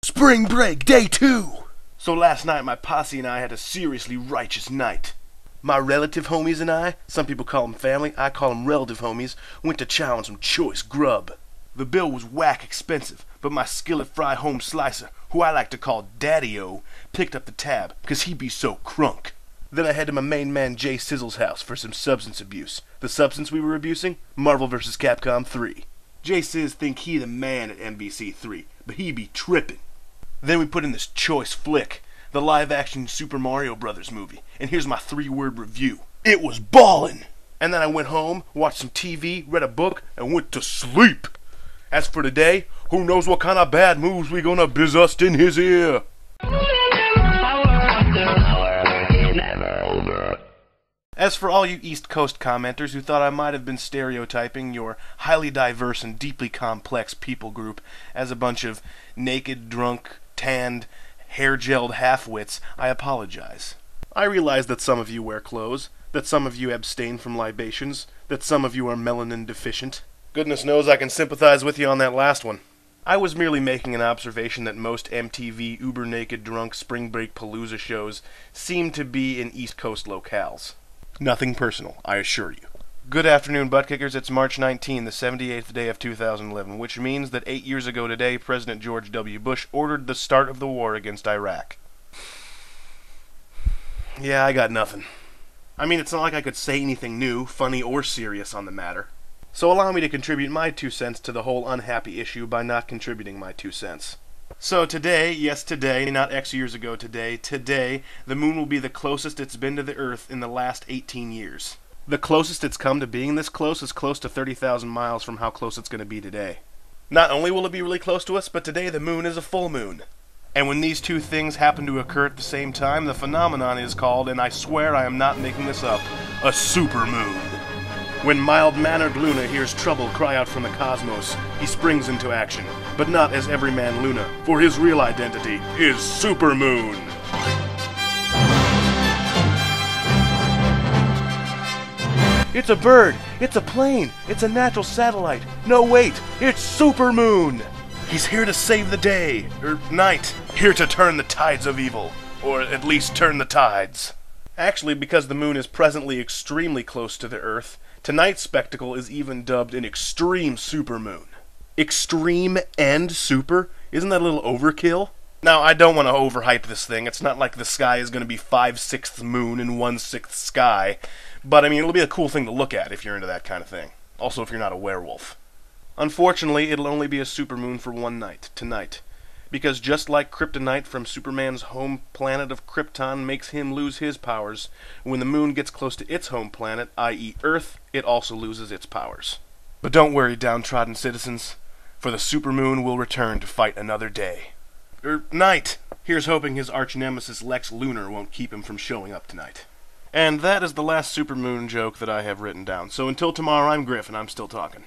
Spring break, day 2! So last night my posse and I had a seriously righteous night. My relative homies and I, some people call them family, I call them relative homies, went to chow on some choice grub. The bill was whack expensive, but my skillet fry home slicer, who I like to call Daddy-O, picked up the tab, cause he be so crunk. Then I head to my main man Jay Sizzle's house for some substance abuse. The substance we were abusing? Marvel vs. Capcom 3. Jay Sizz think he the man at MVC3, but he be trippin'. Then we put in this choice flick, the live-action Super Mario Brothers movie, and here's my 3-word review. It was ballin'! And then I went home, watched some TV, read a book, and went to sleep. As for today, who knows what kind of bad moves we gonna bizzust in his ear? As for all you East Coast commenters who thought I might have been stereotyping your highly diverse and deeply complex people group as a bunch of naked, drunk, tanned, hair-gelled half-wits, I apologize. I realize that some of you wear clothes, that some of you abstain from libations, that some of you are melanin deficient. Goodness knows I can sympathize with you on that last one. I was merely making an observation that most MTV uber-naked drunk spring break palooza shows seem to be in East Coast locales. Nothing personal, I assure you. Good afternoon, butt kickers. It's March 19, the 78th day of 2011, which means that 8 years ago today, President George W. Bush ordered the start of the war against Iraq. Yeah, I got nothing. I mean, it's not like I could say anything new, funny, or serious on the matter. So allow me to contribute my 2 cents to the whole unhappy issue by not contributing my 2 cents. So today, yes today, not X years ago today, the moon will be the closest it's been to the Earth in the last 18 years. The closest it's come to being this close is close to 30,000 miles from how close it's going to be today. Not only will it be really close to us, but today the moon is a full moon. And when these 2 things happen to occur at the same time, the phenomenon is called, and I swear I am not making this up, a supermoon. When mild-mannered Luna hears trouble cry out from the cosmos, he springs into action, but not as everyman Luna, for his real identity is Supermoon. It's a bird, it's a plane, it's a natural satellite. No wait, it's Supermoon! He's here to save the day, or night, here to turn the tides of evil, or at least turn the tides. Actually, because the moon is presently extremely close to the Earth, tonight's spectacle is even dubbed an extreme supermoon. Extreme and super? Isn't that a little overkill? Now, I don't want to overhype this thing. It's not like the sky is going to be 5/6 moon and 1/6 sky. But, I mean, it'll be a cool thing to look at if you're into that kind of thing. Also, if you're not a werewolf. Unfortunately, it'll only be a supermoon for one night, tonight. Because just like kryptonite from Superman's home planet of Krypton makes him lose his powers, when the moon gets close to its home planet, i.e. Earth, it also loses its powers. But don't worry, downtrodden citizens, for the supermoon will return to fight another day. Night! Here's hoping his arch-nemesis Lex Lunar won't keep him from showing up tonight. And that is the last supermoon joke that I have written down. So until tomorrow, I'm Griff, and I'm still talking.